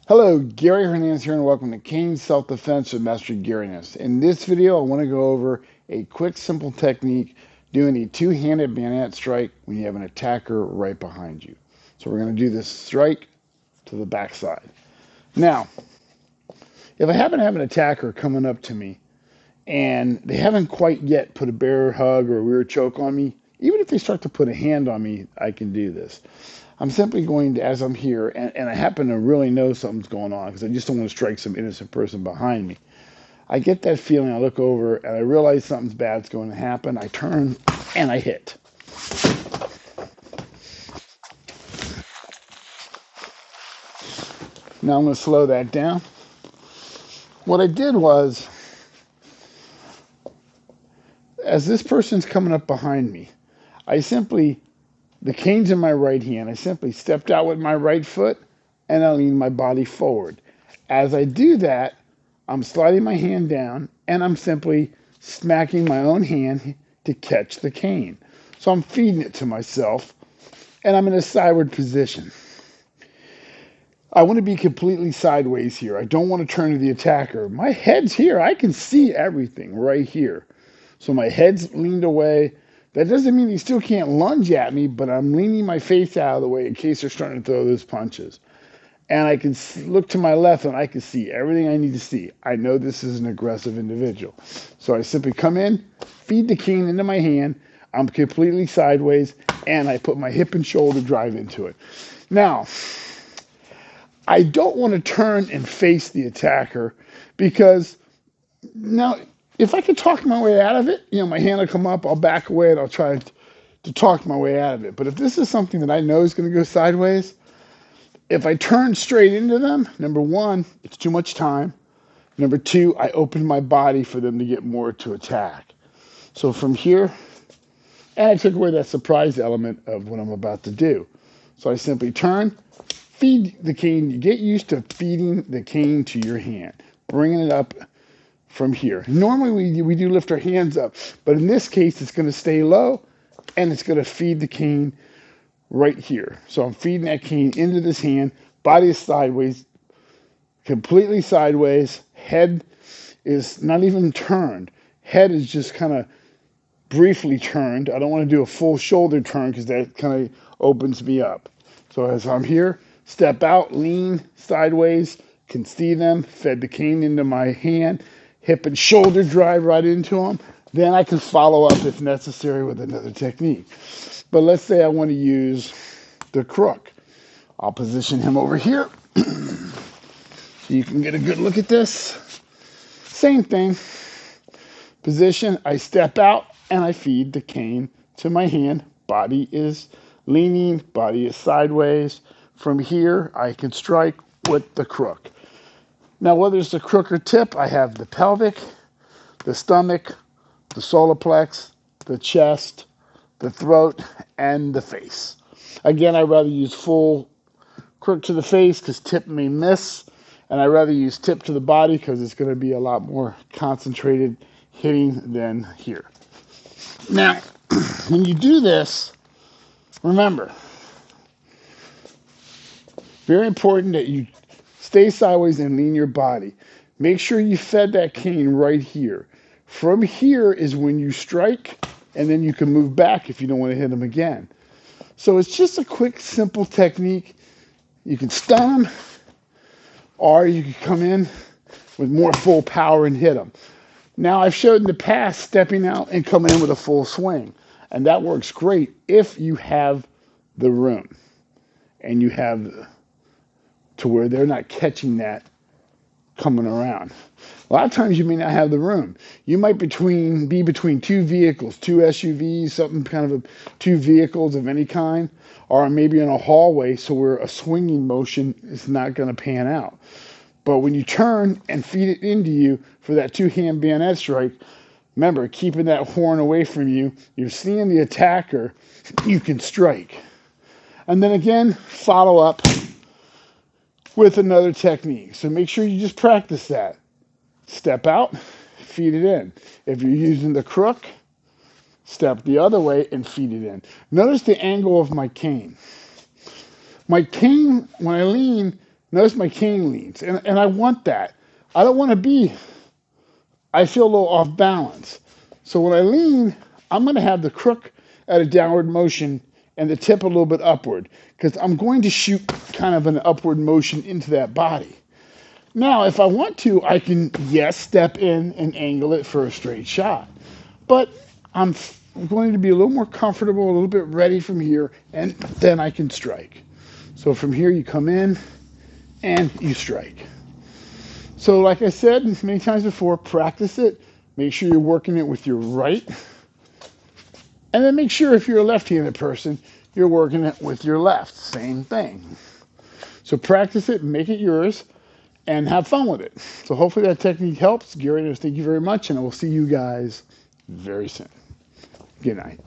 Hello, Gary Hernandez here, and welcome to Cane Self-Defense with Master Gary Hernandez. In this video, I want to go over a quick, simple technique doing a two-handed bayonet strike when you have an attacker right behind you. So we're going to do this strike to the backside. Now, if I happen to have an attacker coming up to me and they haven't quite yet put a bear hug or a rear choke on me, even if they start to put a hand on me, I can do this. I'm simply going to, as I'm here, and I happen to really know something's going on because I just don't want to strike some innocent person behind me. I get that feeling, I look over, and I realize something's bad's going to happen. I turn, and I hit. Now I'm going to slow that down. What I did was, as this person's coming up behind me, I simply, the cane's in my right hand, I simply stepped out with my right foot, and I lean my body forward. As I do that, I'm sliding my hand down, and I'm simply smacking my own hand to catch the cane. So I'm feeding it to myself, and I'm in a sideward position. I want to be completely sideways here. I don't want to turn to the attacker. My head's here. I can see everything right here. So my head's leaned away. That doesn't mean he still can't lunge at me, but I'm leaning my face out of the way in case they're starting to throw those punches. And I can look to my left and I can see everything I need to see. I know this is an aggressive individual. So I simply come in, feed the cane into my hand. I'm completely sideways, and I put my hip and shoulder drive into it. Now, I don't want to turn and face the attacker because now, if I could talk my way out of it, my hand will come up, I'll back away, and I'll try to talk my way out of it. But if this is something that I know is going to go sideways, if I turn straight into them, number one, it's too much time. Number two, I open my body for them to get more to attack. So from here, and I took away that surprise element of what I'm about to do. So I simply turn, feed the cane. You get used to feeding the cane to your hand, bringing it up from here. Normally we do lift our hands up, but in this case, it's going to stay low, and it's going to feed the cane right here. So I'm feeding that cane into this hand, body is sideways, completely sideways, head is not even turned. Head is just kind of briefly turned. I don't want to do a full shoulder turn because that kind of opens me up. So as I'm here, step out, lean sideways, can see them, fed the cane into my hand, hip and shoulder drive right into them. Then I can follow up if necessary with another technique. But let's say I want to use the crook. I'll position him over here so you can get a good look at this. Same thing. Position, I step out and I feed the cane to my hand. Body is leaning, body is sideways. From here, I can strike with the crook. Now, whether it's the crook or tip, I have the pelvic, the stomach, the solar plex, the chest, the throat, and the face. Again, I'd rather use full crook to the face because tip may miss, and I'd rather use tip to the body because it's going to be a lot more concentrated hitting than here. Now, when you do this, remember, very important that you stay sideways and lean your body. Make sure you fed that cane right here. From here is when you strike, and then you can move back if you don't want to hit them again. So it's just a quick, simple technique. You can stun them, or you can come in with more full power and hit them. Now, I've showed in the past stepping out and coming in with a full swing, and that works great if you have the room and you have to where they're not catching that coming around. A lot of times you may not have the room. You might be between two vehicles, two SUVs, something kind of two vehicles of any kind, or maybe in a hallway so where a swinging motion is not going to pan out. But when you turn and feed it into you for that two-hand bayonet strike, remember, keeping that horn away from you, you're seeing the attacker, you can strike. And then again, follow up with another technique. So make sure you just practice that. Step out, feed it in. If you're using the crook, step the other way and feed it in. Notice the angle of my cane. My cane, when I lean, Notice my cane leans, and I want that. I don't want to be, I feel a little off balance. So when I lean, I'm going to have the crook at a downward motion and the tip a little bit upward, because I'm going to shoot kind of an upward motion into that body. Now, if I want to, I can, yes, step in and angle it for a straight shot. But I'm going to be a little more comfortable, a little bit ready from here, and then I can strike. So from here, you come in and you strike. So like I said many times before, practice it. Make sure you're working it with your right. And then make sure if you're a left-handed person, you're working it with your left. Same thing. So practice it, make it yours, and have fun with it. So hopefully that technique helps. Gary Hernandez, thank you very much, and I will see you guys very soon. Good night.